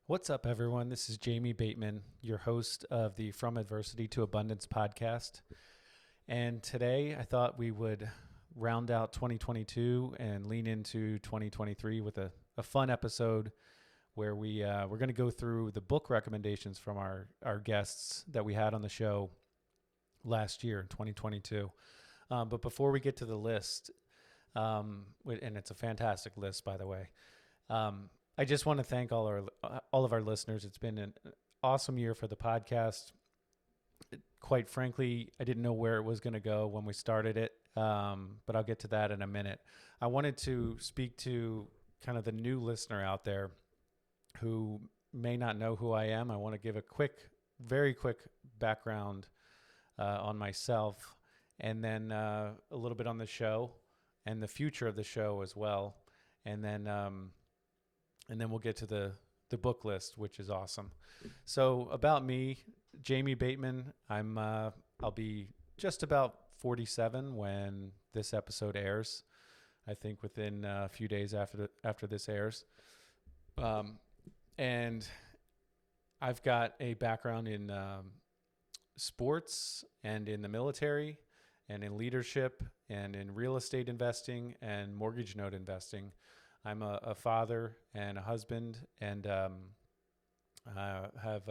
What's up, everyone? This is Jamie Bateman, your host of the From Adversity to Abundance podcast. And today I thought we would round out 2022 and lean into 2023 with a fun episode where we're going to go through the book recommendations from our guests that we had on the show last year in 2022. But before we get to the list, and it's a fantastic list, by the way, I just want to thank all of our listeners. It's been an awesome year for the podcast. Quite frankly, I didn't know where it was going to go when we started it, but I'll get to that in a minute. I wanted to speak to kind of the new listener out there who may not know who I am. I want to give a very quick background on myself, and then a little bit on the show and the future of the show as well, and then we'll get to the book list, which is awesome. So about me, Jamie Bateman. I'll be just about 47 when this episode airs. I think within a few days after this airs. And I've got a background in sports and in the military and in leadership and in real estate investing and mortgage note investing. I'm a father and a husband, and I have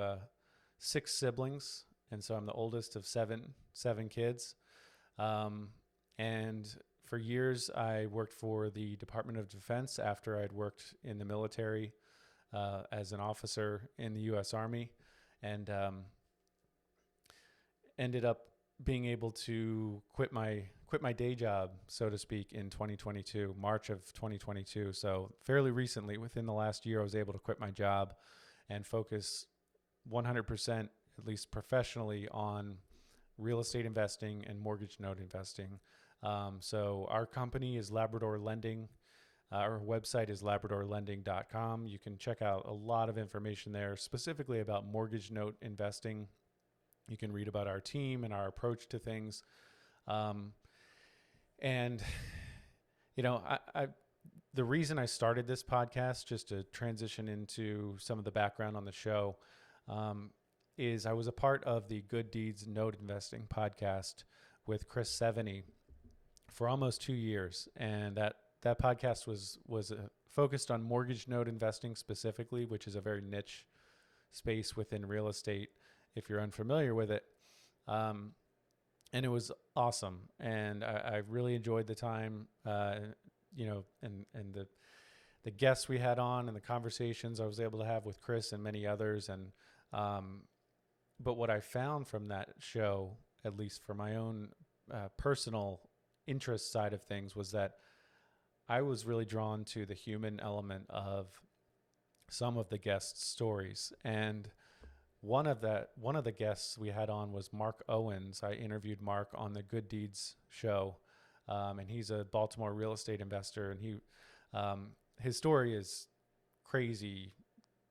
6 siblings, and so I'm the oldest of seven kids. And for years, I worked for the Department of Defense after I'd worked in the military as an officer in the U.S. Army, and ended up being able to quit my day job, so to speak, in 2022, March of 2022. So fairly recently, within the last year, I was able to quit my job and focus 100%, at least professionally, on real estate investing and mortgage note investing. So our company is Labrador Lending. Our website is labradorlending.com. You can check out a lot of information there, specifically about mortgage note investing. You can read about our team and our approach to things. And, you know, the reason I started this podcast, just to transition into some of the background on the show, is I was a part of the Good Deeds Note Investing podcast with Chris Seveney for almost 2 years. And that podcast was focused on mortgage note investing specifically, which is a very niche space within real estate, if you're unfamiliar with it. And it was awesome. And I really enjoyed the time, and the guests we had on and the conversations I was able to have with Chris and many others. And, but what I found from that show, at least for my own personal interest side of things, was that I was really drawn to the human element of some of the guests' stories. And one of the guests we had on was Mark Owens. I interviewed Mark on the Good Deeds show, and he's a Baltimore real estate investor. And his story is crazy,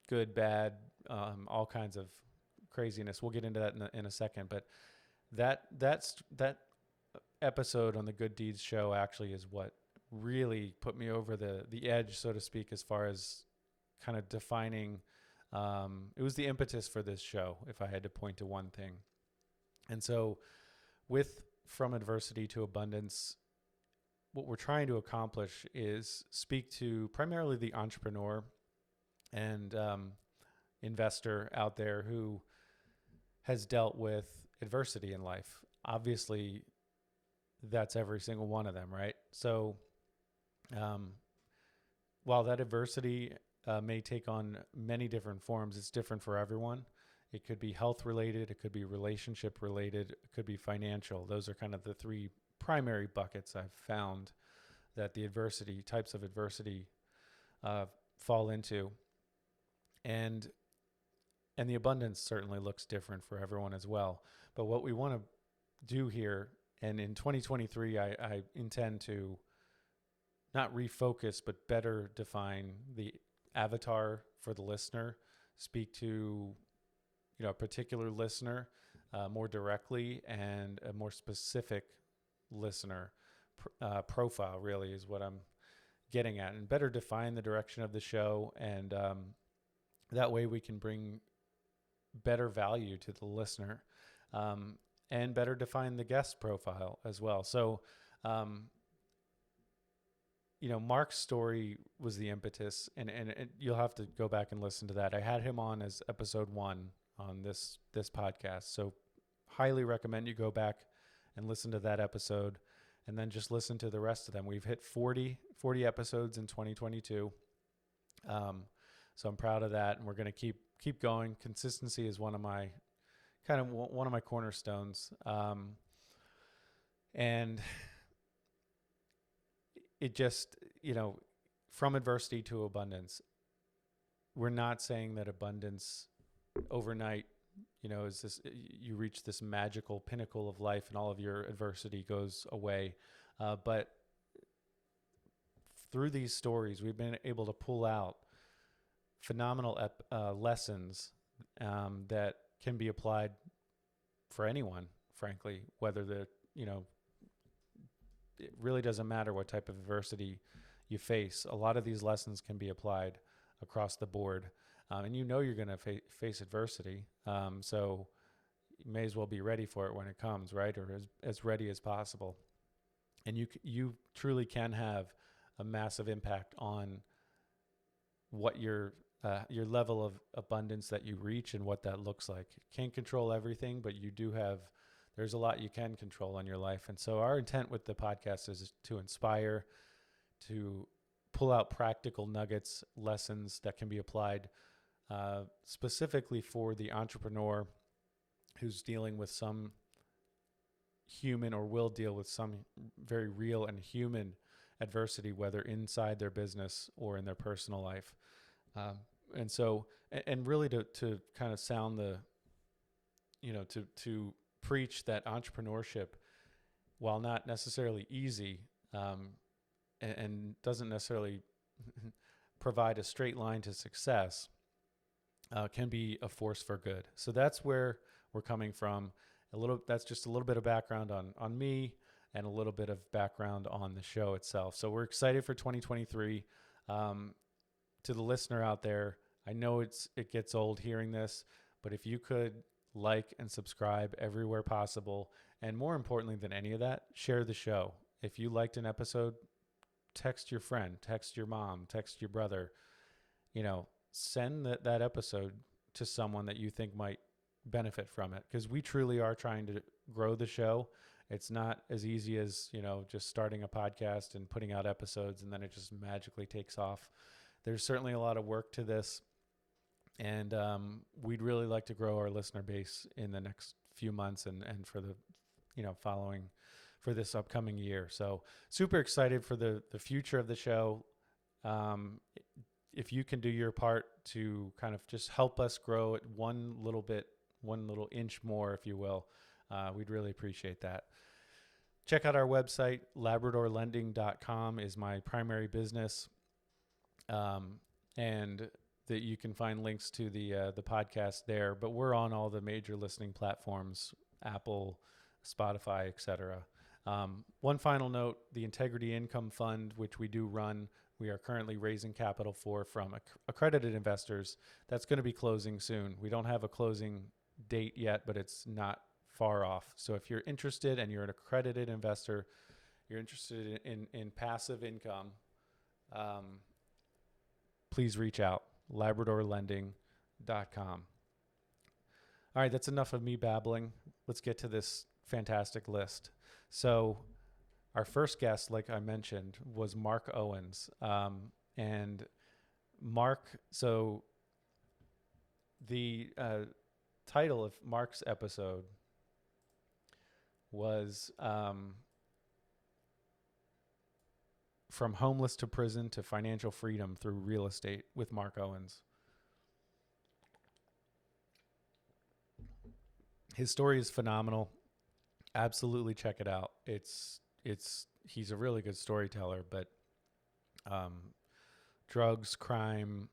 good, bad, all kinds of craziness. We'll get into that in a second. But that episode on the Good Deeds show actually is what really put me over the edge, so to speak, as far as kind of defining. It was the impetus for this show, if I had to point to one thing. And so with From Adversity to Abundance, what we're trying to accomplish is speak to primarily the entrepreneur and investor out there who has dealt with adversity in life. Obviously, that's every single one of them, right? So while that adversity may take on many different forms, it's different for everyone. It could be health related, it could be relationship related, it could be financial. Those are kind of the 3 primary buckets I've found that the types of adversity fall into. And the abundance certainly looks different for everyone as well. But what we want to do here, and in 2023, I intend to not refocus, but better define the avatar for the listener, speak to a particular listener more directly, and a more specific listener profile really is what I'm getting at, and better define the direction of the show, and That way we can bring better value to the listener, and better define the guest profile as well. So, Mark's story was the impetus, and you'll have to go back and listen to that. I had him on as episode 1 on this podcast. So highly recommend you go back and listen to that episode, and then just listen to the rest of them. We've hit 40 episodes in 2022. So I'm proud of that, and we're going to keep going. Consistency is one of my cornerstones. And it just, from adversity to abundance, we're not saying that abundance overnight, is this, you reach this magical pinnacle of life and all of your adversity goes away. But through these stories, we've been able to pull out phenomenal lessons that can be applied for anyone, frankly, whether it really doesn't matter what type of adversity you face. A lot of these lessons can be applied across the board. And you're going to face adversity. So you may as well be ready for it when it comes, right? Or as ready as possible. And you truly can have a massive impact on what your level of abundance that you reach and what that looks like. You can't control everything, but there's a lot you can control in your life. And so our intent with the podcast is to inspire, to pull out practical nuggets, lessons that can be applied specifically for the entrepreneur who's dealing with some human or will deal with some very real and human adversity, whether inside their business or in their personal life. And so, and really to kind of sound to preach that entrepreneurship, while not necessarily easy, and doesn't necessarily provide a straight line to success, can be a force for good. So that's where we're coming from. That's just a little bit of background on me and a little bit of background on the show itself. So we're excited for 2023. To the listener out there, I know it gets old hearing this, but if you could like and subscribe everywhere possible, and more importantly than any of that, share the show. If you liked an episode, text your friend, text your mom, text your brother, send that episode to someone that you think might benefit from it, because we truly are trying to grow the show. It's not as easy as, just starting a podcast and putting out episodes and then it just magically takes off. There's certainly a lot of work to this, and we'd really like to grow our listener base in the next few months and for the, following for this upcoming year. So super excited for the future of the show. If you can do your part to kind of just help us grow it one little inch more, if you will, we'd really appreciate that. Check out our website. LabradorLending.com is my primary business. And that you can find links to the podcast there, but we're on all the major listening platforms, Apple, Spotify, etc. One final note, the Integrity Income Fund, which we do run, we are currently raising capital from accredited investors. That's going to be closing soon. We don't have a closing date yet, but it's not far off. So if you're interested and you're an accredited investor, you're interested in passive income, please reach out, LabradorLending.com. All right, that's enough of me babbling. Let's get to this fantastic list. So our first guest, like I mentioned, was Mark Owens. And Mark, so the title of Mark's episode was From Homeless to Prison to Financial Freedom Through Real Estate with Mark Owens. His story is phenomenal. Absolutely check it out. He's a really good storyteller, but drugs, crime,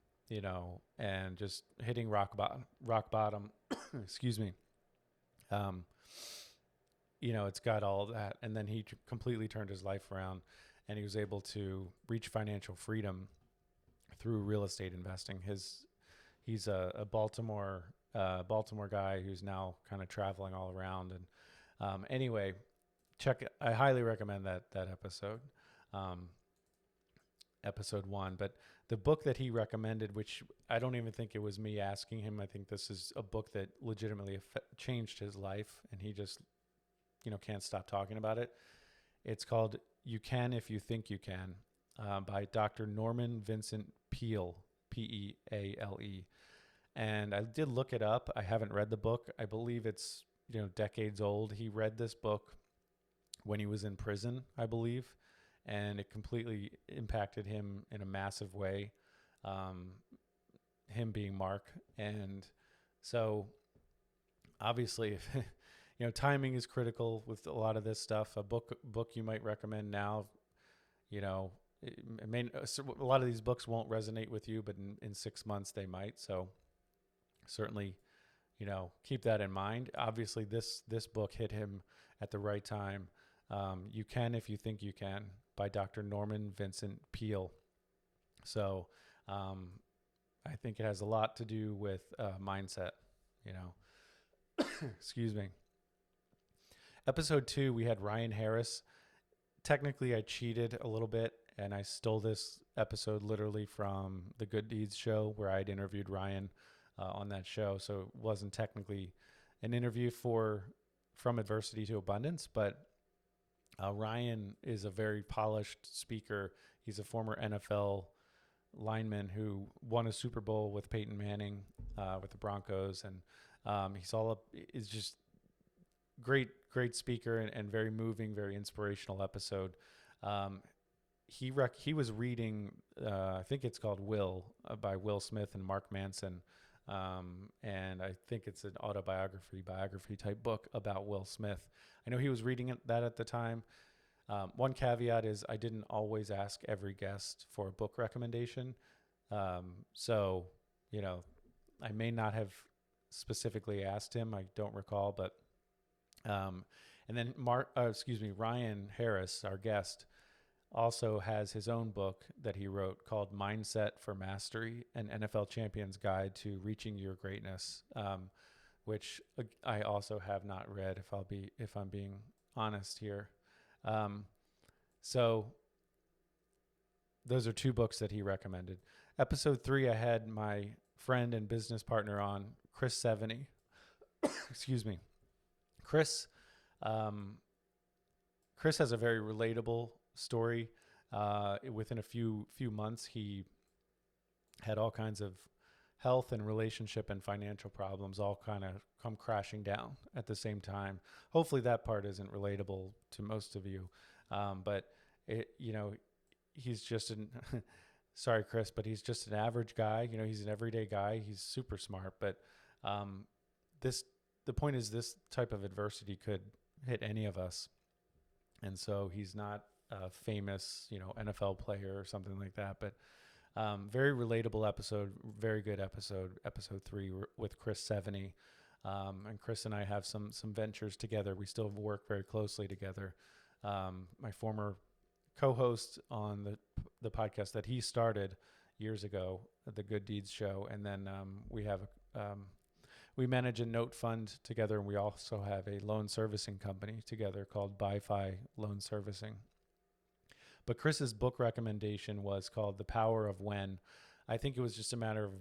and just hitting rock bottom, excuse me. It's got all of that. And then he completely turned his life around, and he was able to reach financial freedom through real estate investing. He's a Baltimore guy who's now kind of traveling all around. And anyway, I highly recommend that episode, episode 1. But the book that he recommended, which I don't even think it was me asking him, I think this is a book that legitimately changed his life, and he just can't stop talking about it. It's called You Can If You Think You Can, by Dr. Norman Vincent Peale, Peale. And I did look it up. I haven't read the book. I believe it's decades old. He read this book when he was in prison, I believe, and it completely impacted him in a massive way, him being Mark. And so obviously, timing is critical with a lot of this stuff. A book you might recommend now, a lot of these books won't resonate with you, but in 6 months they might. So certainly, keep that in mind. Obviously, this book hit him at the right time. You Can If You Think You Can, by Dr. Norman Vincent Peale. So I think it has a lot to do with mindset, Excuse me. Episode 2, we had Ryan Harris. Technically, I cheated a little bit, and I stole this episode literally from the Good Deeds show, where I'd interviewed Ryan on that show. So it wasn't technically an interview From Adversity to Abundance, but Ryan is a very polished speaker. He's a former NFL lineman who won a Super Bowl with Peyton Manning with the Broncos, and is just great speaker, and very moving, very inspirational episode. He was reading, I think it's called Will, by Will Smith and Mark Manson. And I think it's an biography type book about Will Smith. I know he was reading that at the time. One caveat is I didn't always ask every guest for a book recommendation. So, I may not have specifically asked him. I don't recall, but, and then Ryan Harris, our guest, also has his own book that he wrote called Mindset for Mastery, an NFL Champion's Guide to Reaching Your Greatness, which I also have not read, if I'm being honest here. So those are 2 books that he recommended. Episode 3, I had my friend and business partner on, Chris Seveney. Excuse me. Chris has a very relatable story. Within a few months, he had all kinds of health and relationship and financial problems all kind of come crashing down at the same time. Hopefully that part isn't relatable to most of you. But he's just sorry, Chris, but he's just an average guy. He's an everyday guy. He's super smart, but the point is, this type of adversity could hit any of us. And so he's not a famous, NFL player or something like that, but very relatable episode, very good episode 3 with Chris Seveney. And Chris and I have some ventures together. We still work very closely together. My former co-host on the podcast that he started years ago, the Good Deeds show. And then we manage a note fund together, and we also have a loan servicing company together called Bi-Fi Loan Servicing. But Chris's book recommendation was called The Power of When. I think it was just a matter of,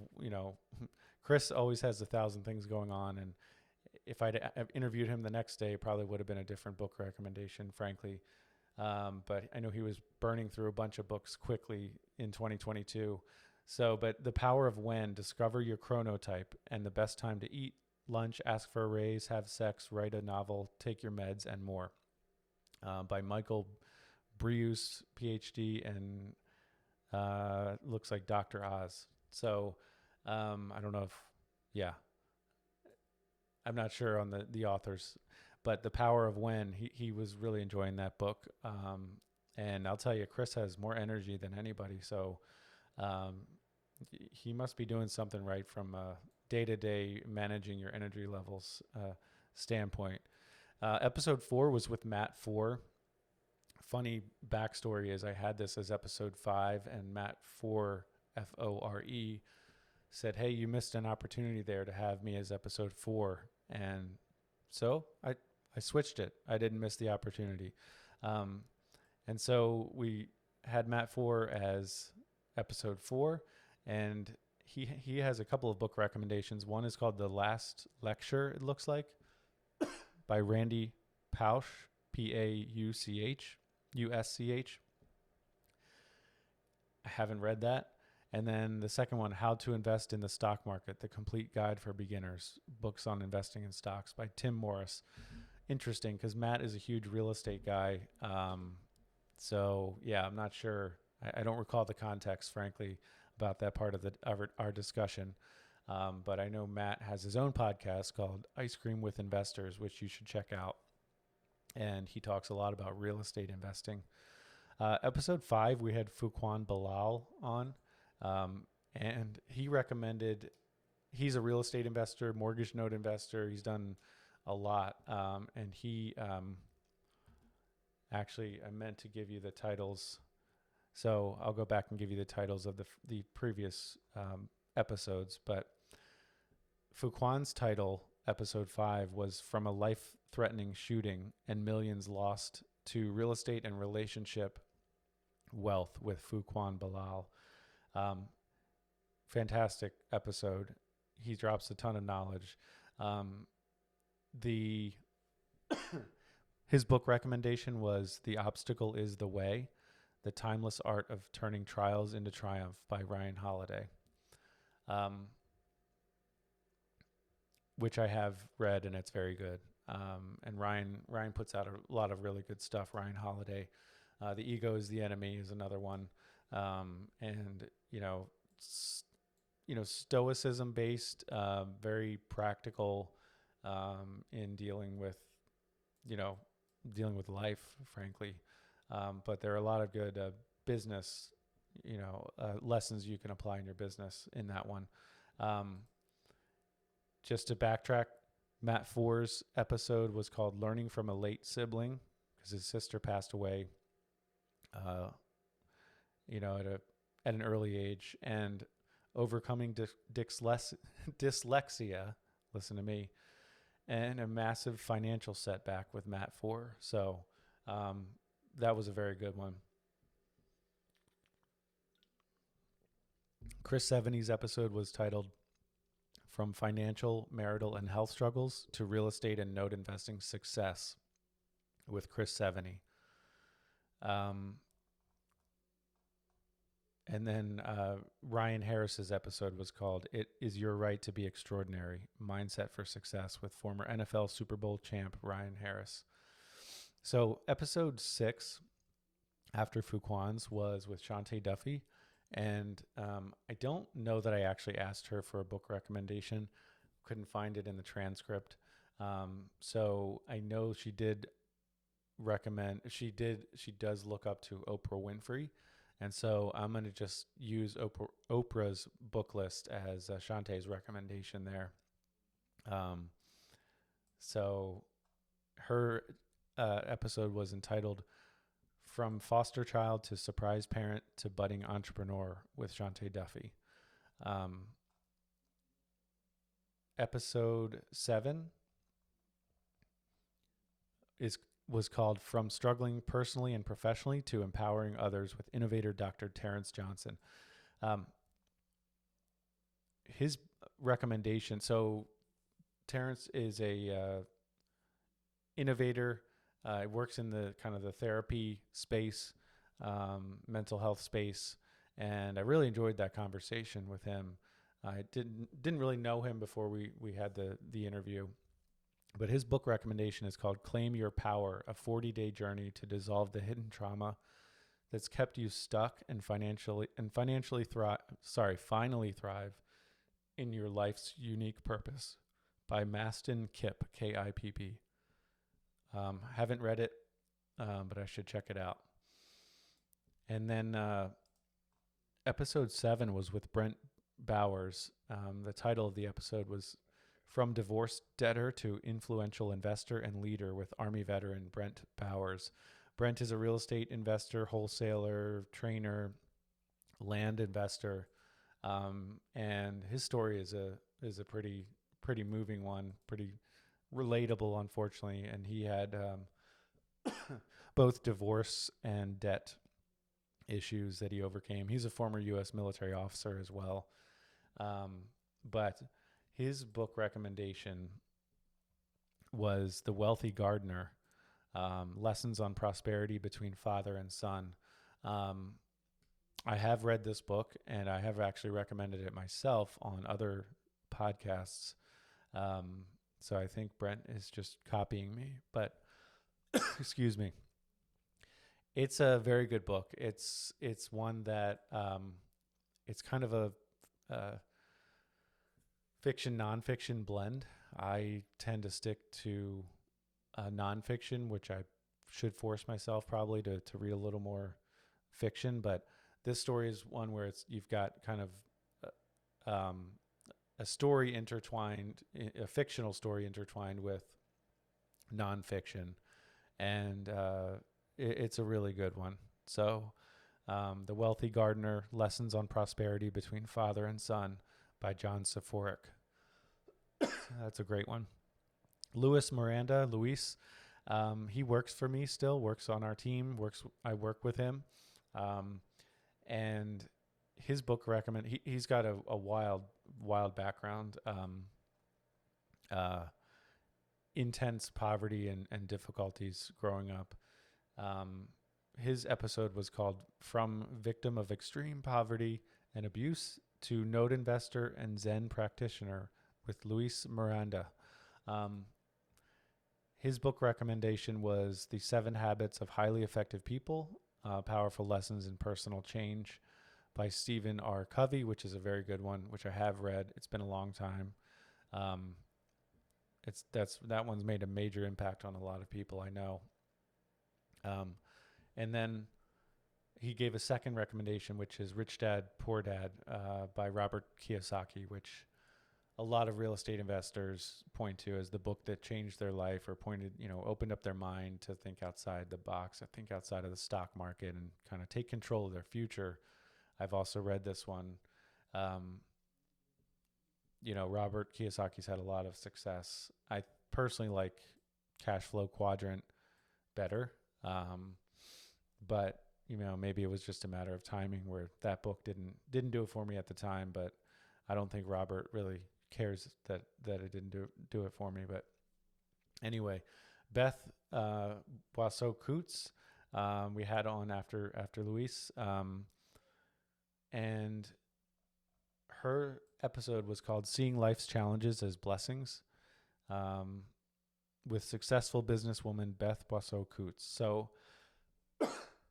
Chris always has 1,000 things going on. And if I'd interviewed him the next day, it probably would have been a different book recommendation, frankly. But I know he was burning through a bunch of books quickly in 2022. But The Power of When: Discover Your Chronotype and the Best Time to Eat, Lunch, Ask for a Raise, Have Sex, Write a Novel, Take Your Meds, and More, by Michael Breus, PhD, and looks like Dr. Oz. So I don't know I'm not sure on the authors, but The Power of When, he was really enjoying that book. And I'll tell you, Chris has more energy than anybody. So he must be doing something right from a day-to-day managing your energy levels standpoint. Episode 4 was with Matt Fore. Funny backstory is I had this as episode 5, and Matt Fore, Fore, said, "Hey, you missed an opportunity there to have me as episode 4." And so I switched it. I didn't miss the opportunity. And so we had Matt Fore as episode 4, and he has a couple of book recommendations. One is called The Last Lecture, it looks like, by Randy Pausch, PauschUSCH. I haven't read that. And then the second one, How to Invest in the Stock Market, The Complete Guide for Beginners, Books on Investing in Stocks by Tim Morris. Interesting, because Matt is a huge real estate guy. So, yeah, I'm not sure. I don't recall the context, frankly, about that part of our discussion. But I know Matt has his own podcast called Ice Cream with Investors, which you should check out. And he talks a lot about real estate investing. Episode 5, we had Fuquan Bilal on. And he recommended, he's a real estate investor, mortgage note investor. He's done a lot. And he, actually, I meant to give you the titles. So I'll go back and give you the titles of the previous episodes. But Fuquan's title, episode 5, was From a Life-Threatening Shooting and Millions Lost to Real Estate and Relationship Wealth with Fuquan Bilal. Fantastic episode. He drops a ton of knowledge. His book recommendation was The Obstacle is the Way, The Timeless Art of Turning Trials into Triumph by Ryan Holiday, which I have read, and it's very good. And Ryan puts out a lot of really good stuff. Ryan Holiday. The Ego is the Enemy is another one. And, stoicism based, very practical in dealing with life, frankly. But there are a lot of good business, lessons you can apply in your business in that one. Just to backtrack, Matt Fore's episode was called Learning from a Late Sibling, because his sister passed away, at an early age, and overcoming dyslexia, listen to me, and a massive financial setback with Matt Fore. So that was a very good one. Chris Seveney's episode was titled From Financial, Marital, and Health Struggles to Real Estate and Note Investing Success with Chris Seveney. And then Ryan Harris's episode was called It Is Your Right to Be Extraordinary, Mindset for Success with former NFL Super Bowl champ Ryan Harris. So episode 6 after Fuquan's was with Shante Duffy. And I don't know that I actually asked her for a book recommendation. Couldn't find it in the transcript. So I know she did recommend, she does look up to Oprah Winfrey. And so I'm going to just use Oprah's book list as Shantae's recommendation there. So her episode was entitled From Foster Child to Surprise Parent to Budding Entrepreneur with Shante Duffy. Episode 7 was called From Struggling Personally and Professionally to Empowering Others with innovator Dr. Terrence Johnson. His recommendation, so Terrence is a innovator, works in the kind of the therapy space, mental health space, and I really enjoyed that conversation with him. I didn't really know him before we had the interview. But his book recommendation is called Claim Your Power, a 40-day journey to dissolve the hidden trauma that's kept you stuck and finally thrive in your life's unique purpose by Mastin Kipp, Kipp. Haven't read it, but I should check it out. And then episode 7 was with Brent Bowers. The title of the episode was From Divorced Debtor to Influential Investor and Leader with Army veteran Brent Bowers. Brent is a real estate investor, wholesaler, trainer, land investor. And his story is a pretty moving one, pretty relatable, unfortunately. And he had both divorce and debt issues that he overcame. He's a former U.S. military officer as well. But his book recommendation was The Wealthy Gardener, Lessons on Prosperity Between Father and Son. I have read this book, and I have actually recommended it myself on other podcasts. So I think Brent is just copying me, but excuse me. It's a very good book. It's one that it's kind of a fiction nonfiction blend. I tend to stick to nonfiction, which I should force myself probably to read a little more fiction. But this story is one where you've got kind of a story intertwined, a fictional story intertwined with nonfiction, and it's a really good one. So, The Wealthy Gardener: Lessons on Prosperity Between Father and Son by John Saforic. That's a great one. Miranda, Luis, he works for me still, works on our team, I work with him. And his book he's got a wild background, intense poverty and difficulties growing up. His episode was called From Victim of Extreme Poverty and Abuse to Note Investor and Zen Practitioner with Luis Miranda. His book recommendation was The 7 Habits of Highly Effective People, Powerful Lessons in Personal Change by Stephen R. Covey, which is a very good one, which I have read. It's been a long time. That one's made a major impact on a lot of people I know. And then he gave a second recommendation, which is Rich Dad, Poor Dad by Robert Kiyosaki, which a lot of real estate investors point to as the book that changed their life, or opened up their mind to think outside the box, I think outside of the stock market, and kind of take control of their future. I've also read this one. Robert Kiyosaki's had a lot of success. I personally like Cash Flow Quadrant better. But maybe it was just a matter of timing where that book didn't do it for me at the time, but I don't think Robert really cares that it didn't do it for me. But anyway, Beth Boisseau-Coots, we had on after Luis, and her episode was called Seeing Life's Challenges as Blessings, with successful businesswoman Beth Boisseau-Coots. So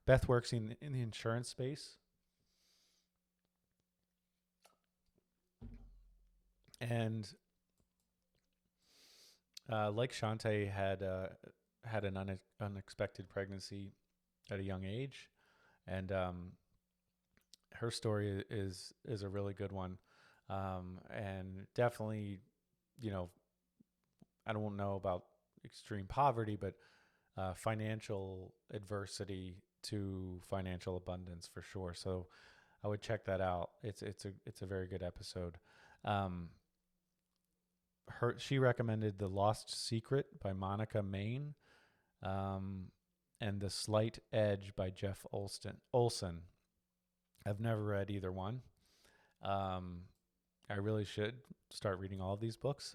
Beth works in the insurance space, and like Shante had an unexpected pregnancy at a young age, and her story is a really good one, and definitely, I don't know about extreme poverty, but financial adversity to financial abundance for sure. So I would check that out. It's a very good episode. She recommended The Lost Secret by Monica Main, and The Slight Edge by Jeff Olson. I've never read either one. I really should start reading all of these books.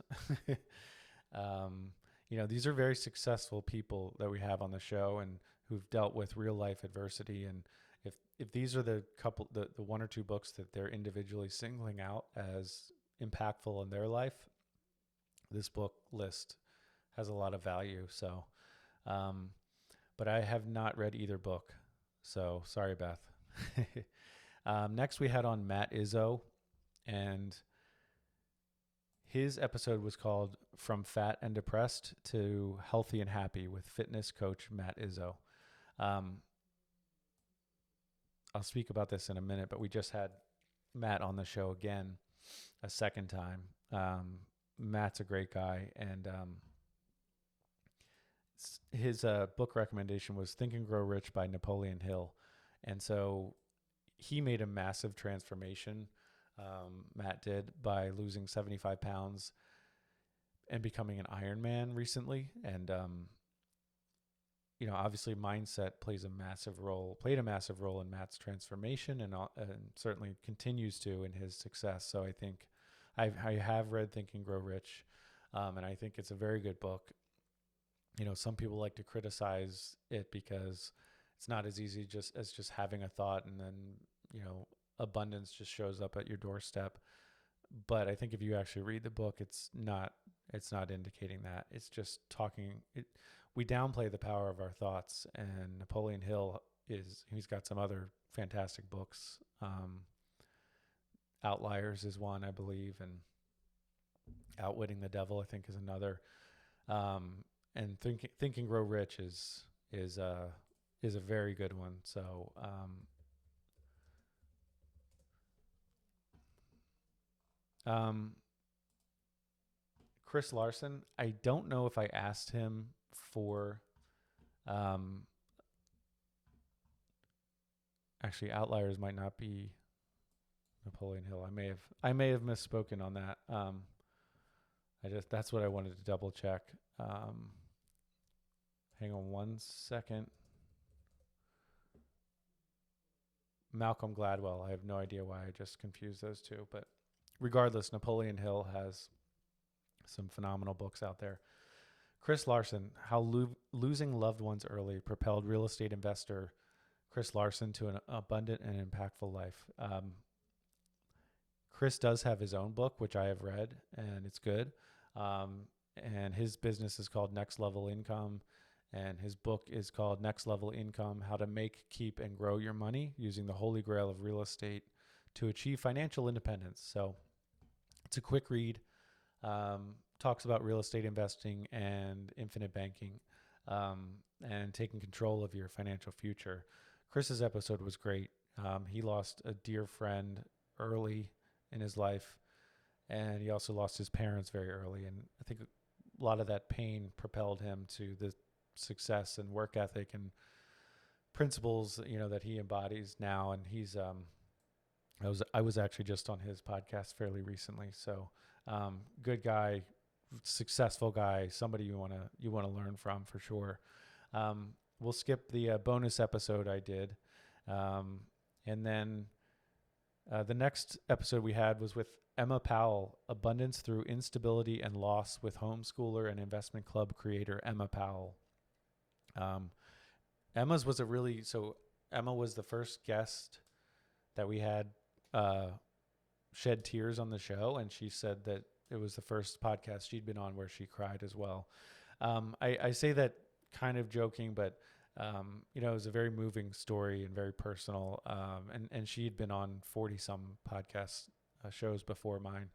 These are very successful people that we have on the show and who've dealt with real life adversity. And if these are the one or two books that they're individually singling out as impactful in their life, this book list has a lot of value. So, but I have not read either book. So sorry, Beth. Next we had on Matt Izzo, and his episode was called From Fat and Depressed to Healthy and Happy with fitness coach Matt Izzo. I'll speak about this in a minute, but we just had Matt on the show again a second time. Matt's a great guy, and his book recommendation was Think and Grow Rich by Napoleon Hill. And so he made a massive transformation Matt did by losing 75 pounds and becoming an Ironman recently. And, obviously mindset played a massive role in Matt's transformation and certainly continues to in his success. So I think I have read Think and Grow Rich, and I think it's a very good book. Some people like to criticize it because it's not as easy as just having a thought and then, abundance just shows up at your doorstep. But I think if you actually read the book, it's not indicating that. It's just we downplay the power of our thoughts, and Napoleon Hill he's got some other fantastic books. Outliers is one, I believe, and Outwitting the Devil, I think, is another. And Think and Grow Rich is a very good one. So, Chris Larsen, I don't know if I asked him for, actually Outliers might not be Napoleon Hill. I may have misspoken on that. That's what I wanted to double check. Hang on one second. Malcolm Gladwell. I have no idea why I just confused those two, but regardless, Napoleon Hill has some phenomenal books out there. Chris Larsen, How Losing Loved Ones Early Propelled Real Estate Investor Chris Larsen to an Abundant and Impactful Life. Chris does have his own book, which I have read, and it's good. And his business is called Next Level Income, and his book is called Next Level Income, How to Make, Keep, and Grow Your Money Using the Holy Grail of Real Estate to Achieve Financial Independence. So it's a quick read. Talks about real estate investing and infinite banking, and taking control of your financial future. Chris's episode was great. He lost a dear friend early in his life, and he also lost his parents very early. And I think a lot of that pain propelled him to the success and work ethic and principles, that he embodies now. And he's, I was actually just on his podcast fairly recently. So, good guy, successful guy, somebody you want to learn from for sure. We'll skip the bonus episode I did. And then the next episode we had was with Emma Powell, Abundance Through Instability and Loss with homeschooler and investment club creator Emma Powell. Emma was the first guest that we had shed tears on the show, and she said that it was the first podcast she'd been on where she cried as well. I say that kind of joking, but it was a very moving story and very personal. And she had been on 40 some podcast shows before mine.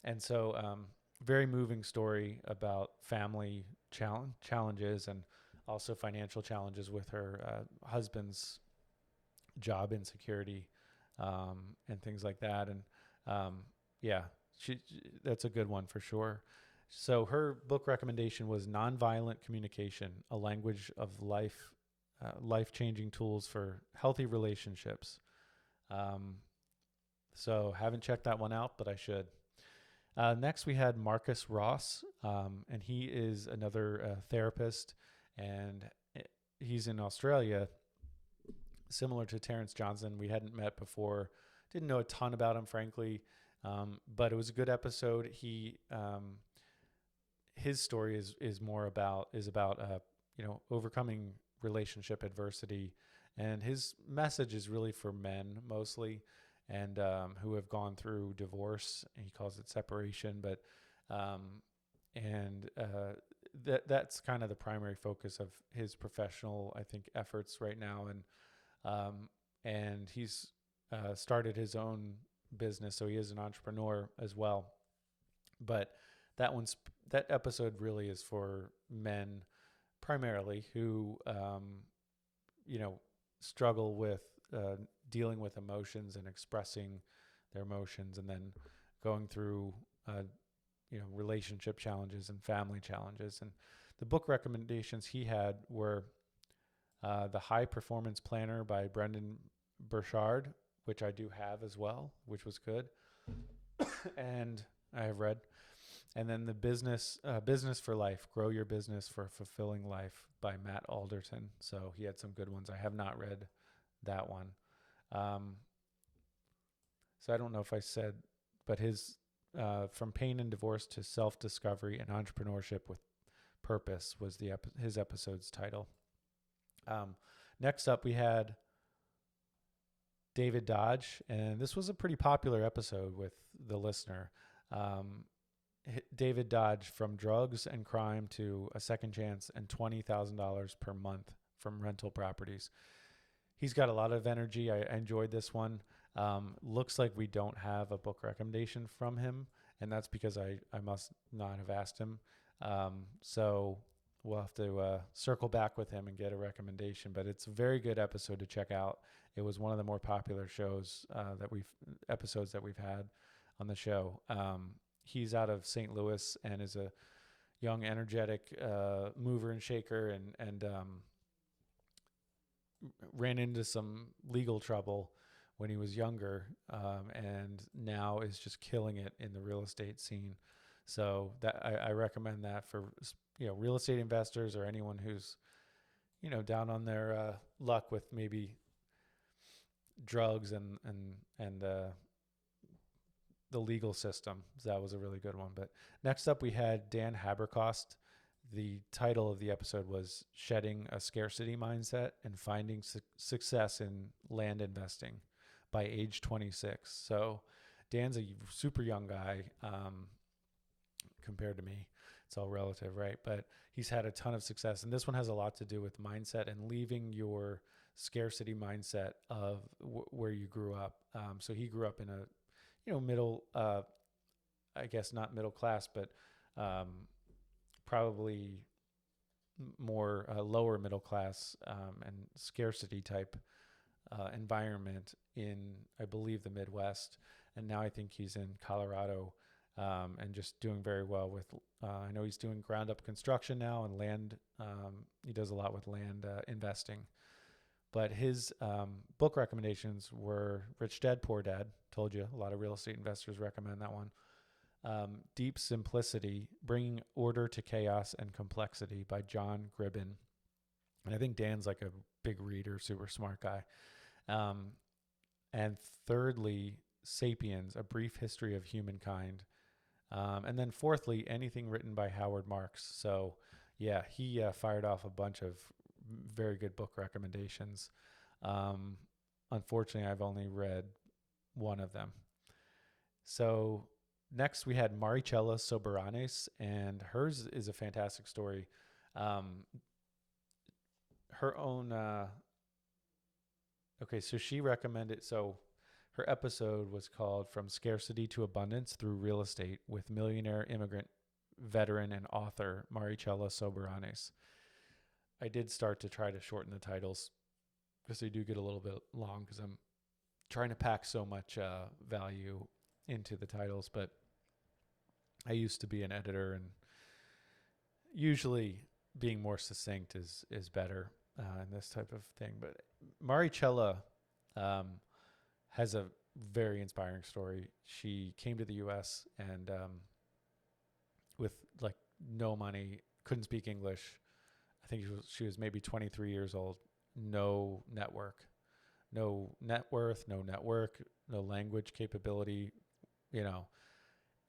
And so, very moving story about family challenges and also financial challenges with her husband's job insecurity, and things like that. And, that's a good one for sure. So her book recommendation was Nonviolent Communication, A Language of Life, Life-Changing Tools for Healthy Relationships. So haven't checked that one out, but I should. Next, we had Marcus Ross, and he is another therapist, and he's in Australia, similar to Terrence Johnson. We hadn't met before, didn't know a ton about him, frankly, but it was a good episode. His story is about overcoming relationship adversity, and his message is really for men mostly, and who have gone through divorce. He calls it separation, but that's kind of the primary focus of his professional, I think, efforts right now. And he's started his own business, so he is an entrepreneur as well. But that episode really is for men primarily who struggle with dealing with emotions and expressing their emotions, and then going through relationship challenges and family challenges. And the book recommendations he had were The High Performance Planner by Brendon Burchard, which I do have as well, which was good. And I have read. And then the Business for Life, Grow Your Business for a Fulfilling Life by Matt Alderton. So he had some good ones. I have not read that one. So I don't know if I said, but his From Pain and Divorce to Self-Discovery and Entrepreneurship with Purpose was his episode's title. Next up, we had David Dodge, and this was a pretty popular episode with the listener. David Dodge, From Drugs and Crime to a Second Chance and $20,000 per month from rental properties. He's got a lot of energy. I enjoyed this one. Looks like we don't have a book recommendation from him, and that's because I must not have asked him. So we'll have to circle back with him and get a recommendation. But it's a very good episode to check out. It was one of the more popular episodes that we've had on the show. He's out of St. Louis and is a young, energetic mover and shaker, and ran into some legal trouble when he was younger, and now is just killing it in the real estate scene. So that I recommend that for real estate investors or anyone who's down on their luck with maybe drugs and the legal system. So that was a really good one. But next up, we had Dan Haberkost. The title of the episode was Shedding a Scarcity Mindset and Finding Success in Land Investing by age 26. So Dan's a super young guy compared to me. It's all relative, right? But he's had a ton of success. And this one has a lot to do with mindset and leaving your scarcity mindset of where you grew up. So he grew up in a middle, I guess not middle class, but probably more lower middle class and scarcity type environment in, I believe, the Midwest. And now I think he's in Colorado and just doing very well with, I know he's doing ground up construction now and land. He does a lot with land investing. But his book recommendations were Rich Dad, Poor Dad. Told you, a lot of real estate investors recommend that one. Deep Simplicity, Bringing Order to Chaos and Complexity by John Gribben. And I think Dan's like a big reader, super smart guy. And thirdly, Sapiens, A Brief History of Humankind. And then fourthly, anything written by Howard Marks. So yeah, he fired off a bunch of very good book recommendations. Unfortunately, I've only read one of them. So next we had Maricela Soberanes, and hers is a fantastic story. Her own, so she recommended, so her episode was called From Scarcity to Abundance Through Real Estate with millionaire immigrant, veteran, and author Maricela Soberanes. I did start to try to shorten the titles because they do get a little bit long because I'm trying to pack so much value into the titles. But I used to be an editor, and usually being more succinct is better in this type of thing. But Maricela has a very inspiring story. She came to the U.S. and with like no money, couldn't speak English. I think she was maybe 23 years old, no network, no net worth, no network, no language capability,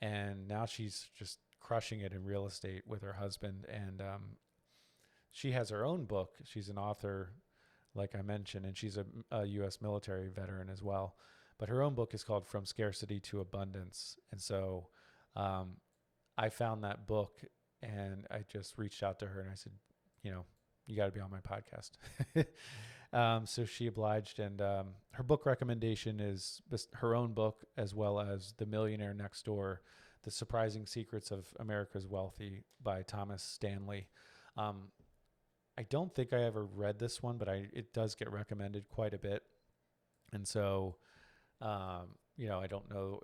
and now she's just crushing it in real estate with her husband. And she has her own book. She's an author, like I mentioned, and she's a U.S. military veteran as well. But her own book is called From Scarcity to Abundance. And so I found that book, and I just reached out to her and I said, you got to be on my podcast. So she obliged. And her book recommendation is her own book, as well as The Millionaire Next Door, The Surprising Secrets of America's Wealthy by Thomas Stanley. I don't think I ever read this one, but it does get recommended quite a bit. And so, I don't know.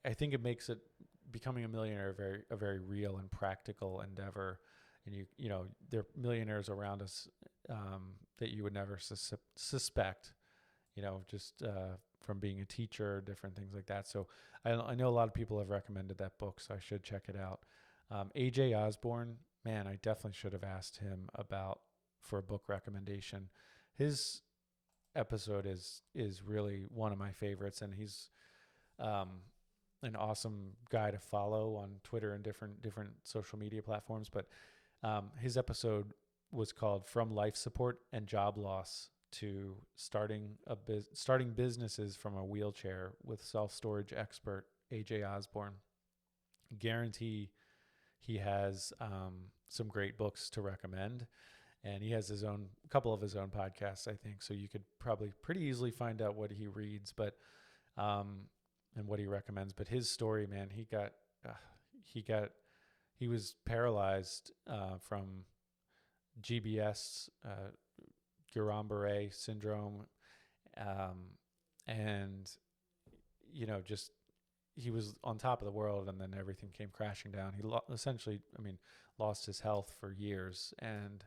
I think it makes it becoming a millionaire a very real and practical endeavor. And there are millionaires around us that you would never suspect, just from being a teacher, different things like that. So I know a lot of people have recommended that book, so I should check it out. AJ Osborne, man, I definitely should have asked him for a book recommendation. His episode is really one of my favorites, and he's an awesome guy to follow on Twitter and different social media platforms. But his episode was called "From Life Support and Job Loss to Starting Businesses from a Wheelchair" with self-storage expert AJ Osborne. Guarantee he has some great books to recommend, and he has a couple of his own podcasts, I think. So you could probably pretty easily find out what he reads, but and what he recommends. But his story, man, he was paralyzed from GBS, Guillain-Barré syndrome, and just he was on top of the world, and then everything came crashing down. He essentially, lost his health for years, and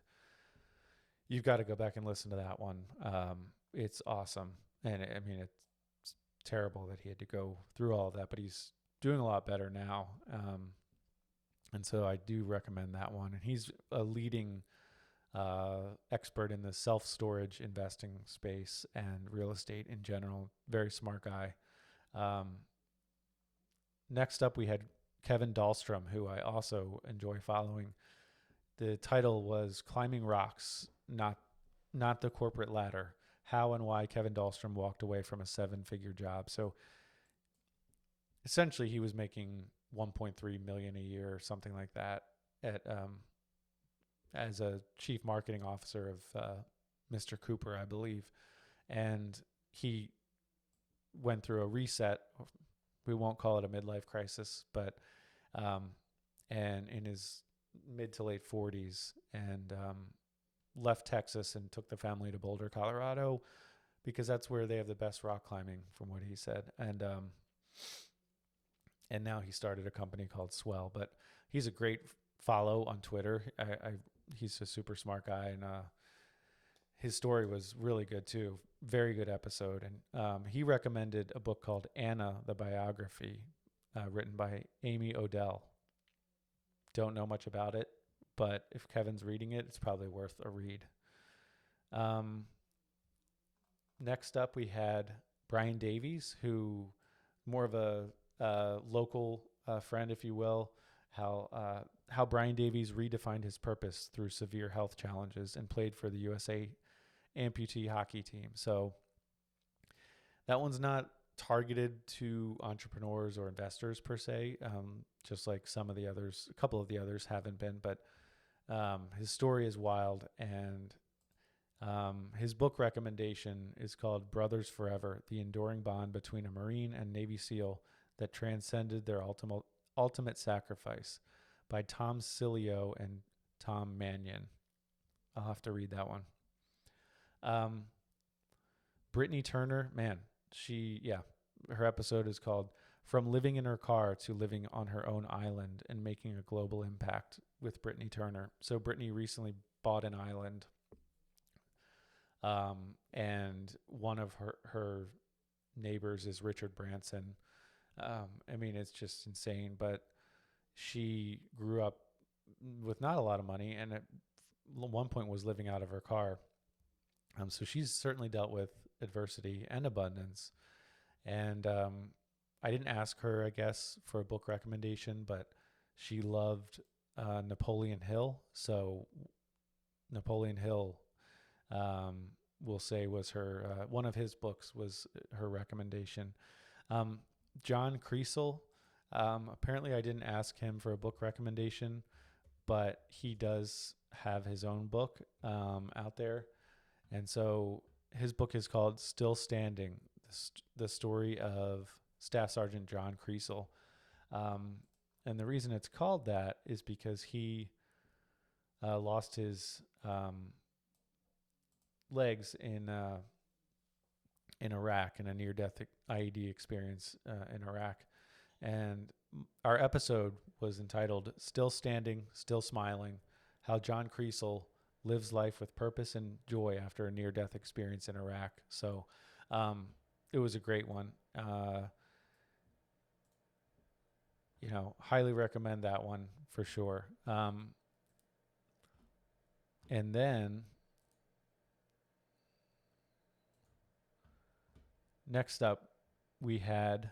you've got to go back and listen to that one. It's awesome, and it's terrible that he had to go through all of that, but he's doing a lot better now. And so I do recommend that one. And he's a leading expert in the self-storage investing space and real estate in general. Very smart guy. Next up, we had Kevin Dahlstrom, who I also enjoy following. The title was "Climbing Rocks, Not the Corporate Ladder: How and Why Kevin Dahlstrom Walked Away from a 7-Figure Job." So essentially, he was making $1.3 million a year or something like that as a chief marketing officer of Mr. Cooper, I believe. And he went through a reset. We won't call it a midlife crisis, but and in his mid to late 40s, and left Texas and took the family to Boulder, Colorado, because that's where they have the best rock climbing, from what he said. And now he started a company called Swell. But he's a great follow on Twitter. He's a super smart guy, and his story was really good too. Very good episode. And he recommended a book called Anna, the Biography, written by Amy Odell. Don't know much about it, but if Kevin's reading it, it's probably worth a read. Next up, we had Brian Davies, who more of a local friend, if you will. How Brian Davies redefined his purpose through severe health challenges and played for the USA amputee hockey team. So that one's not targeted to entrepreneurs or investors per se, just like a couple of the others haven't been, but his story is wild. And his book recommendation is called "Brothers Forever: The Enduring Bond Between a Marine and Navy SEAL That Transcended Their Ultimate Sacrifice" by Tom Cilio and Tom Mannion. I'll have to read that one. Britnie Turner, man, her episode is called "From Living in Her Car to Living on Her Own Island and Making a Global Impact" with Britnie Turner. So Britnie recently bought an island, and one of her neighbors is Richard Branson. It's just insane, but she grew up with not a lot of money, and at one point was living out of her car. So she's certainly dealt with adversity and abundance. And I didn't ask her, I guess, for a book recommendation, but she loved Napoleon Hill. So Napoleon Hill, we'll say, was her one of his books was her recommendation. John Creasel, apparently I didn't ask him for a book recommendation, but he does have his own book out there. And so his book is called "Still Standing: The Story of Staff Sergeant John Creasel." And the reason it's called that is because he lost his legs in Iraq in a near-death IED experience in Iraq. And our episode was entitled "Still Standing, Still Smiling: How John Creasel Lives Life with Purpose and Joy After a Near-Death Experience in Iraq." So It was a great one. Highly recommend that one for sure. And then next up, we had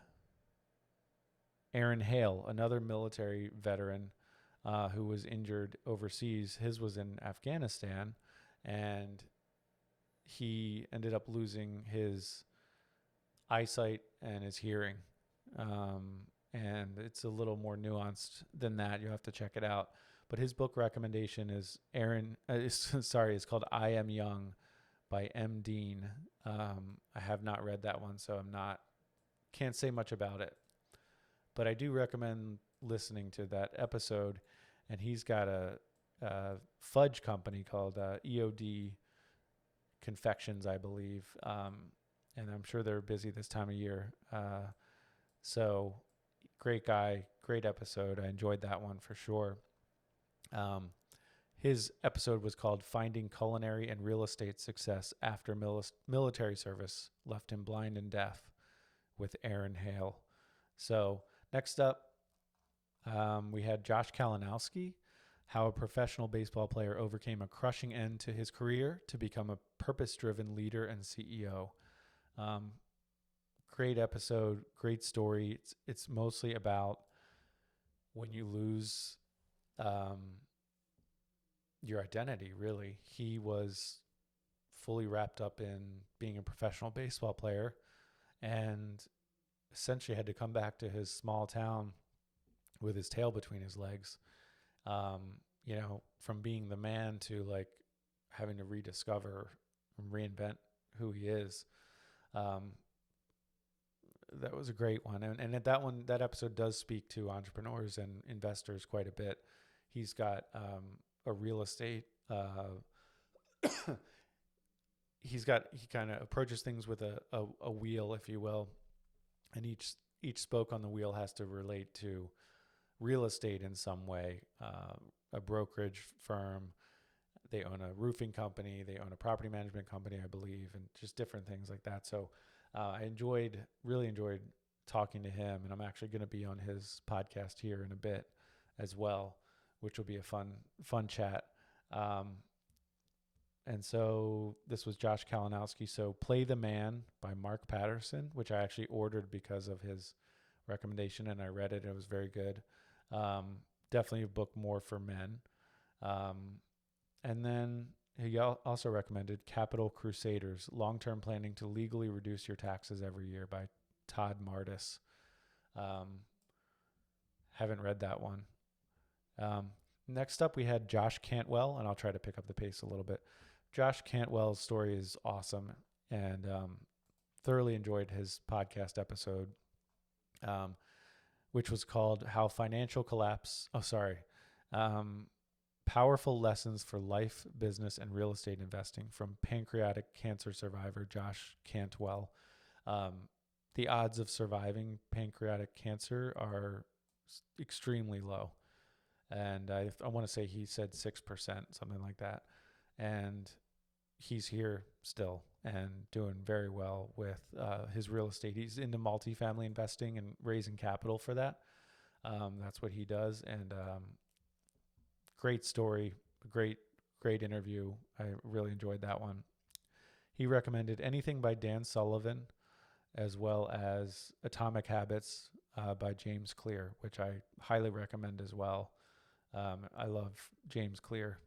Aaron Hale, another military veteran who was injured overseas. His was in Afghanistan, and he ended up losing his eyesight and his hearing. And it's a little more nuanced than that. You have to check it out. But his book recommendation is it's called I Am Young by M. Dean. I have not read that one, so can't say much about it. But I do recommend listening to that episode. And he's got a fudge company called EOD Confections, I believe. And I'm sure they're busy this time of year. So great guy, great episode. I enjoyed that one for sure. His episode was called Finding Culinary and Real Estate Success After Military Service Left Him Blind and Deaf with Aaron Hale. So next up, we had Josh Kalinowski, how a professional baseball player overcame a crushing end to his career to become a purpose-driven leader and CEO. Great episode, great story. It's mostly about when you lose your identity, really. He was fully wrapped up in being a professional baseball player and essentially had to come back to his small town with his tail between his legs, from being the man to like having to rediscover and reinvent who he is. That was a great one. And that episode does speak to entrepreneurs and investors quite a bit. He's got a real estate, he kind of approaches things with a wheel, if you will. And each spoke on the wheel has to relate to real estate in some way, a brokerage firm. They own a roofing company. They own a property management company, I believe, and just different things like that. So I really enjoyed talking to him, and I'm actually going to be on his podcast here in a bit as well, which will be a fun chat. And so this was Josh Kalinowski. So Play the Man by Mark Patterson, which I actually ordered because of his recommendation, and I read it. It was very good. Definitely a book more for men. And then he also recommended Capital Crusaders, Long-Term Planning to Legally Reduce Your Taxes Every Year by Todd Martis. Haven't read that one. Next up, we had Josh Cantwell, and I'll try to pick up the pace a little bit. Josh Cantwell's story is awesome, and thoroughly enjoyed his podcast episode, which was called How Financial Collapse... Powerful Lessons for Life, Business, and Real Estate Investing from pancreatic cancer survivor Josh Cantwell. The odds of surviving pancreatic cancer are extremely low. And I want to say he said 6%, something like that. And he's here still and doing very well with his real estate. He's into multifamily investing and raising capital for that. That's what he does. And great story, great interview. I really enjoyed that one. He recommended anything by Dan Sullivan, as well as Atomic Habits by James Clear, which I highly recommend as well. I love James Clear.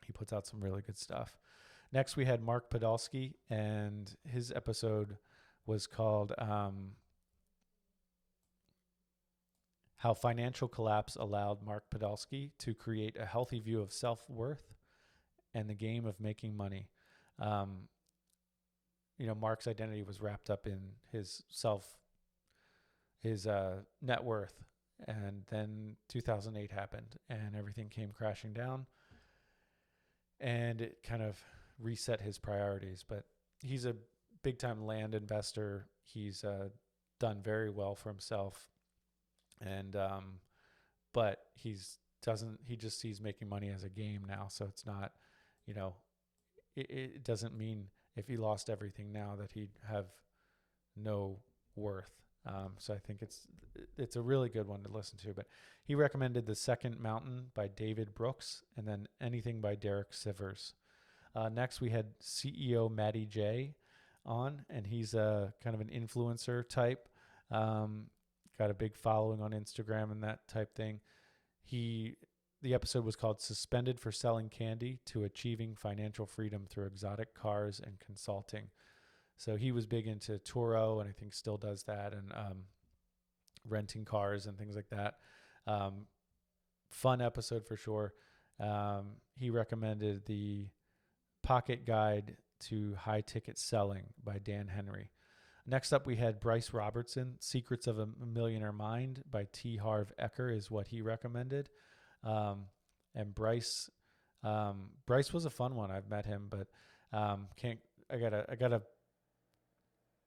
He puts out some really good stuff. Next, we had Mark Podolsky, and his episode was called How Financial Collapse Allowed Mark Podolsky to Create a Healthy View of Self-Worth and the Game of Making Money. Mark's identity was wrapped up in his net worth. And then 2008 happened and everything came crashing down, and it kind of reset his priorities. But he's a big time land investor. He's done very well for himself. And, but he just sees making money as a game now. So it's not, it doesn't mean if he lost everything now that he'd have no worth. So I think it's a really good one to listen to. But he recommended The Second Mountain by David Brooks, and then Anything by Derek Sivers. Next, we had CEO Matty J on, and he's a kind of an influencer type. Got a big following on Instagram and that type thing. The episode was called Suspended for Selling Candy to Achieving Financial Freedom Through Exotic Cars and Consulting. So he was big into Turo, and I think still does that, and renting cars and things like that. Fun episode for sure. He recommended the Pocket Guide to High Ticket Selling by Dan Henry. Next up, we had Bryce Robertson, Secrets of a Millionaire Mind by T. Harv Eker is what he recommended. And Bryce was a fun one. I've met him, but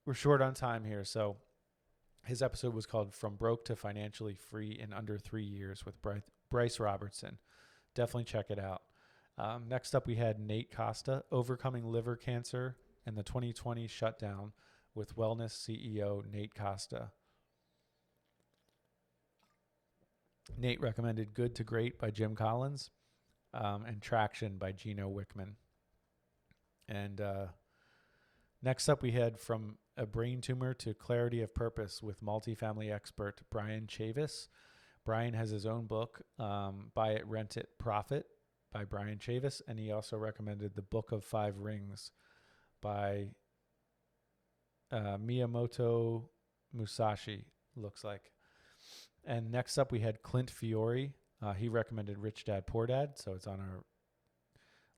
we're short on time here. So his episode was called From Broke to Financially Free in Under 3 Years with Bryce Robertson. Definitely check it out. Next up, we had Nate Costa, Overcoming Liver Cancer and the 2020 Shutdown with Wellness CEO Nate Costa. Nate recommended Good to Great by Jim Collins and Traction by Gino Wickman. And next up, we had From a Brain Tumor to Clarity of Purpose with multifamily expert Bryan Chavis. Bryan has his own book, Buy It, Rent It, Profit by Bryan Chavis. And he also recommended The Book of Five Rings by Miyamoto Musashi, looks like. And next up, we had Clint Fiore. He recommended Rich Dad, Poor Dad, so it's on our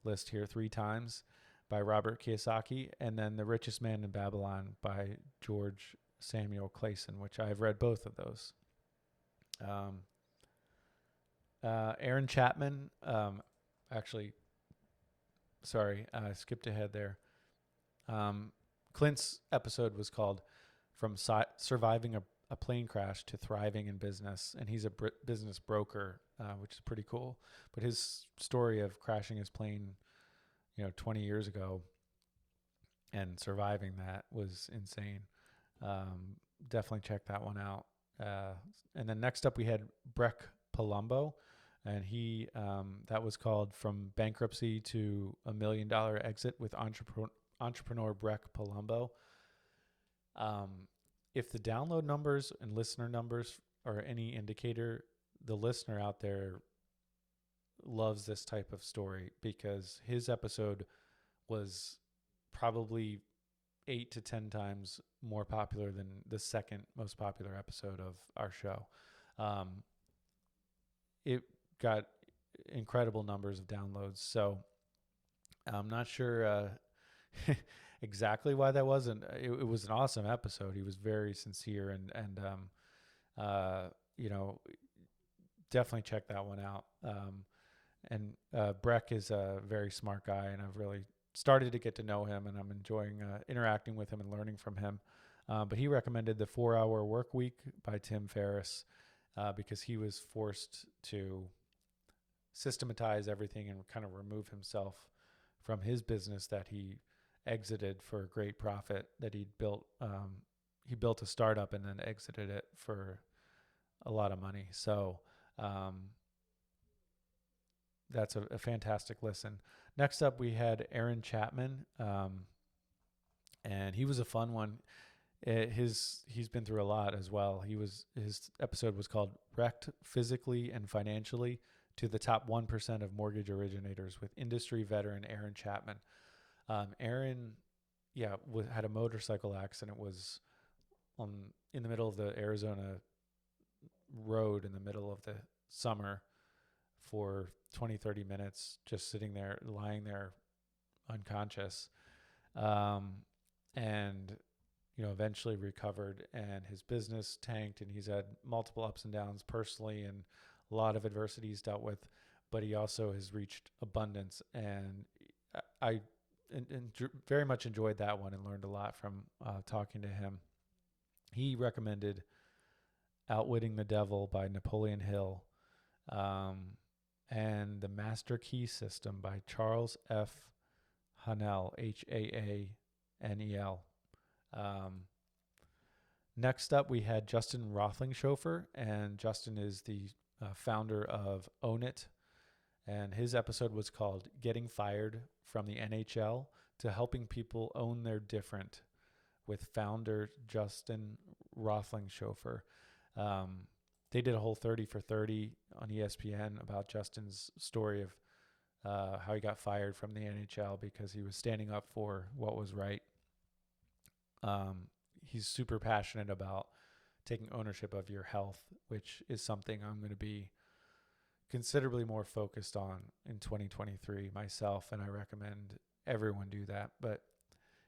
list here 3 times, by Robert Kiyosaki. And then The Richest Man in Babylon by George Samuel Clayson, which I've read both of those. Aaron Chapman, I skipped ahead there. Clint's episode was called From Surviving a Plane Crash to Thriving in Business, and he's a business broker, which is pretty cool. But his story of crashing his plane, 20 years ago and surviving that was insane. Definitely check that one out. And then next up we had Brecht Palombo, and he that was called From Bankruptcy to $1 Million Exit with Entrepreneur Brecht Palombo. If the download numbers and listener numbers are any indicator, the listener out there loves this type of story, because his episode was probably 8 to 10 times more popular than the second most popular episode of our show. It got incredible numbers of downloads. So I'm not sure exactly why that wasn't. It was an awesome episode. He was very sincere and definitely check that one out. And Breck is a very smart guy, and I've really started to get to know him, and I'm enjoying interacting with him and learning from him. But he recommended The 4-Hour Work Week by Tim Ferriss because he was forced to systematize everything and kind of remove himself from his business that he exited for great profit that he'd built. He built a startup and then exited it for a lot of money. So that's a fantastic listen. Next up, we had Aaron Chapman, and he was a fun one. He's been through a lot as well. His episode was called Wrecked Physically and Financially to the Top 1% of Mortgage Originators with industry veteran Aaron Chapman. Aaron, had a motorcycle accident. Was in the middle of the Arizona road in the middle of the summer for 20, 30 minutes, just sitting there, lying there unconscious. And eventually recovered, and his business tanked, and he's had multiple ups and downs personally and a lot of adversities dealt with, but he also has reached abundance. And I very much enjoyed that one and learned a lot from talking to him. He recommended Outwitting the Devil by Napoleon Hill, and The Master Key System by Charles F. Haanel, Haanel, Next up, we had Justin Roethlingshofer, and Justin is the founder of Own It, and his episode was called Getting Fired from the NHL to Helping People Own Their Different with founder Justin Roethlingshofer. They did a whole 30 for 30 on ESPN about Justin's story of how he got fired from the NHL because he was standing up for what was right. He's super passionate about taking ownership of your health, which is something I'm going to be considerably more focused on in 2023 myself, and I recommend everyone do that. But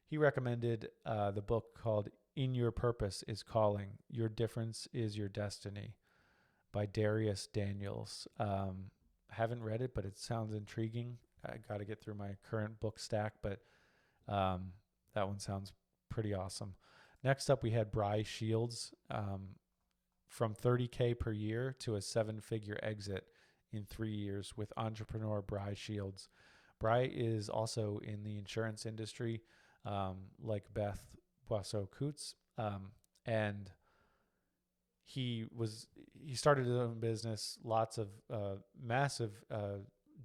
he recommended the book called In Your Purpose is Calling, Your Difference is Your Destiny by Darius Daniels. I haven't read it, but it sounds intriguing. I got to get through my current book stack, but that one sounds pretty awesome. Next up, we had Bry Shields, from $30K per year to a 7-figure exit in 3 years with entrepreneur Bry Shields. Bry is also in the insurance industry, like Beth Boisseau-Coots, and he started his own business. Lots of massive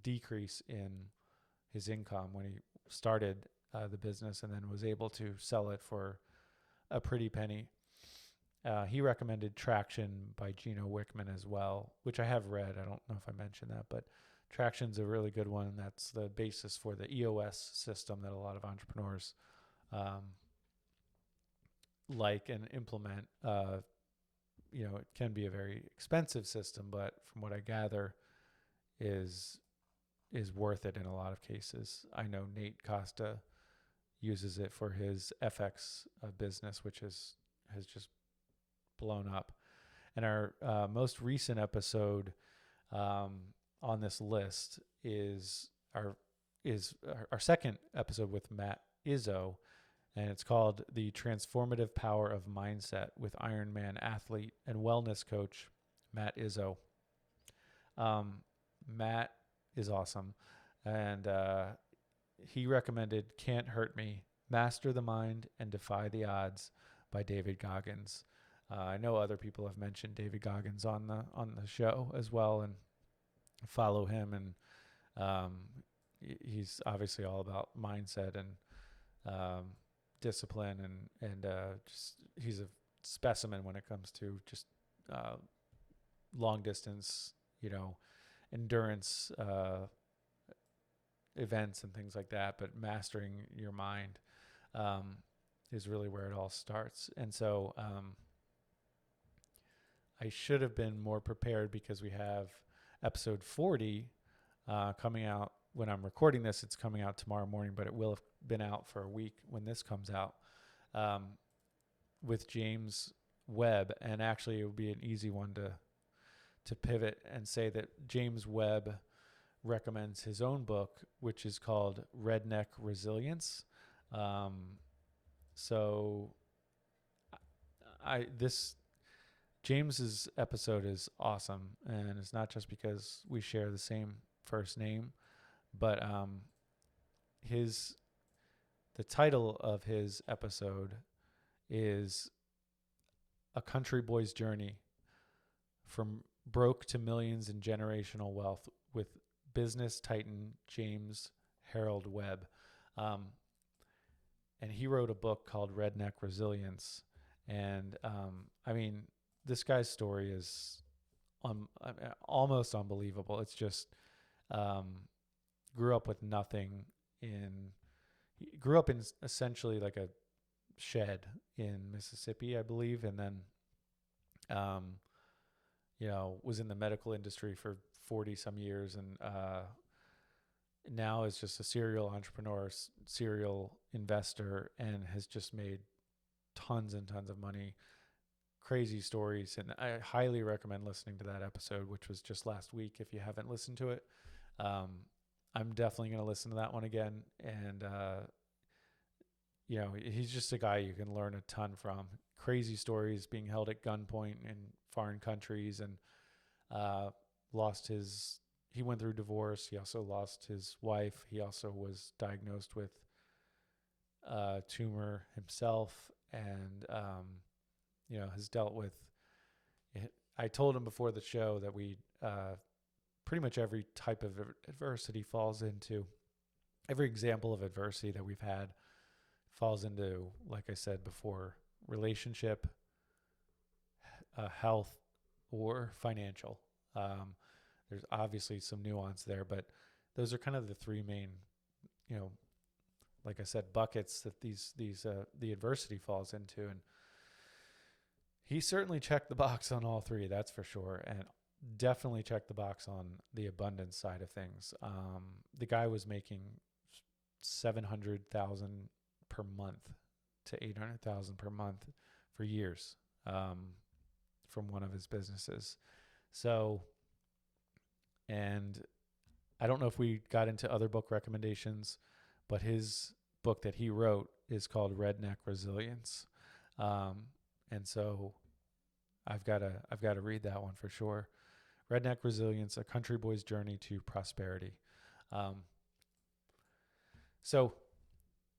decrease in his income when he started the business, and then was able to sell it for a pretty penny. He recommended Traction by Gino Wickman as well, which I have read. I don't know if I mentioned that, but Traction's a really good one. That's the basis for the EOS system that a lot of entrepreneurs like and implement. It can be a very expensive system, but from what I gather is worth it in a lot of cases. I know Nate Costa uses it for his FX business, which has just blown up. And our most recent episode on this list is our second episode with Matt Izzo, and it's called The Transformative Power of Mindset with Ironman athlete and wellness coach Matt Izzo. Matt is awesome, and he recommended Can't Hurt Me, Master the Mind and Defy the Odds by David Goggins. I know other people have mentioned David Goggins on the show as well, and follow him, and he's obviously all about mindset and discipline, and just he's a specimen when it comes to just long distance, endurance events and things like that. But mastering your mind is really where it all starts. And so I should have been more prepared because we have episode 40 coming out. When I'm recording this, it's coming out tomorrow morning, but it will have been out for a week when this comes out, with James Webb. And actually, it would be an easy one to pivot and say that James Webb recommends his own book, which is called Redneck Resilience. James's episode is awesome, and it's not just because we share the same first name, but the title of his episode is A Country Boy's Journey from Broke to Millions in Generational Wealth with business titan James Harold Webb. And he wrote a book called Redneck Resilience. And this guy's story is almost unbelievable. It's just grew up with nothing. He grew up in essentially like a shed in Mississippi, I believe, and then was in the medical industry for 40 some years, and now is just a serial entrepreneur, serial investor, and has just made tons and tons of money. Crazy stories, and I highly recommend listening to that episode, which was just last week. If you haven't listened to it, I'm definitely going to listen to that one again. And he's just a guy you can learn a ton from. Crazy stories, being held at gunpoint in foreign countries, and he went through divorce. He also lost his wife. He also was diagnosed with tumor himself, and has dealt with it. I told him before the show that we pretty much every type of adversity falls into, every example of adversity that we've had falls into, like I said before, relationship, health, or financial. There's obviously some nuance there, but those are kind of the three main, like I said, buckets that the adversity falls into. And he certainly checked the box on all three, that's for sure. And definitely checked the box on the abundance side of things. The guy was making $700,000 per month to $800,000 per month for years, from one of his businesses. So, and I don't know if we got into other book recommendations, but his book that he wrote is called Redneck Resilience. And so I've got to read that one for sure. Redneck Resilience, A Country Boy's Journey to Prosperity. So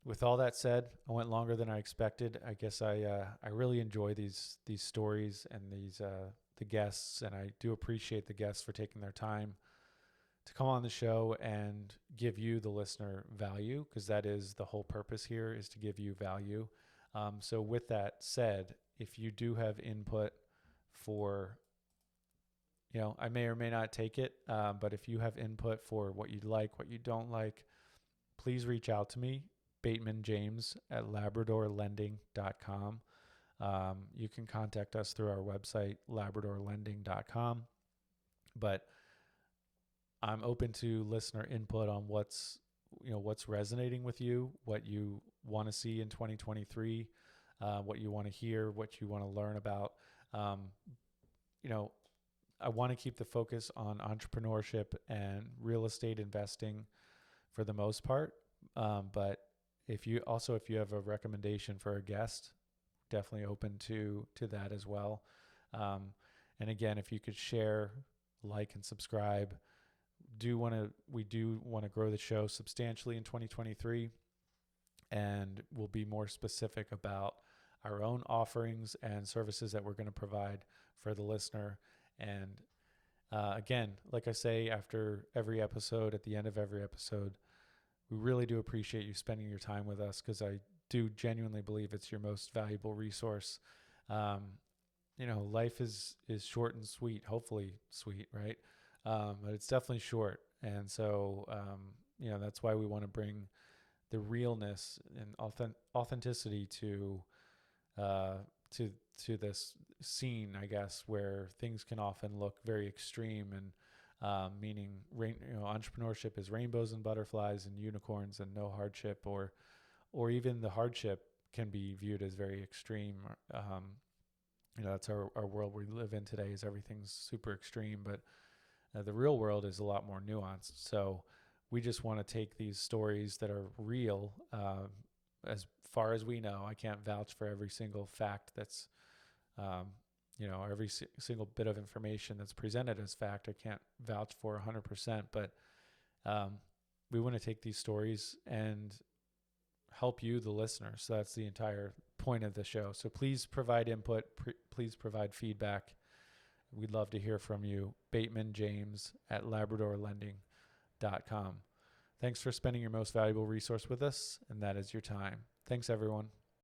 with all that said, I went longer than I expected. I guess I really enjoy these stories and the guests, and I do appreciate the guests for taking their time to come on the show and give you, the listener, value, because that is the whole purpose here, is to give you value. So with that said, if you do have input for, I may or may not take it, but if you have input for what you like, what you don't like, please reach out to me, Bateman James at labradorlending.com. You can contact us through our website, labradorlending.com. But I'm open to listener input on what's resonating with you, what you want to see in 2023, what you want to hear, what you want to learn about. I want to keep the focus on entrepreneurship and real estate investing for the most part. But if you have a recommendation for a guest, definitely open to that as well. And again, if you could share, like, and subscribe. We do want to grow the show substantially in 2023, and we'll be more specific about our own offerings and services that we're going to provide for the listener. And again, like I say, after every episode, at the end of every episode, we really do appreciate you spending your time with us, because I do genuinely believe it's your most valuable resource. Life is short and sweet, hopefully sweet, right? But it's definitely short. And so, that's why we want to bring the realness and authenticity to this scene, I guess, where things can often look very extreme, and meaning entrepreneurship is rainbows and butterflies and unicorns and no hardship, or even the hardship can be viewed as very extreme. That's our world we live in today, is everything's super extreme, but the real world is a lot more nuanced. So we just want to take these stories that are real, as far as we know. I can't vouch for every single fact that's, every single bit of information that's presented as fact. I can't vouch for 100%, but we want to take these stories and help you, the listener. So that's the entire point of the show. So please provide input. Please provide feedback. We'd love to hear from you. Bateman James at labradorlending.com. Thanks for spending your most valuable resource with us, and that is your time. Thanks, everyone.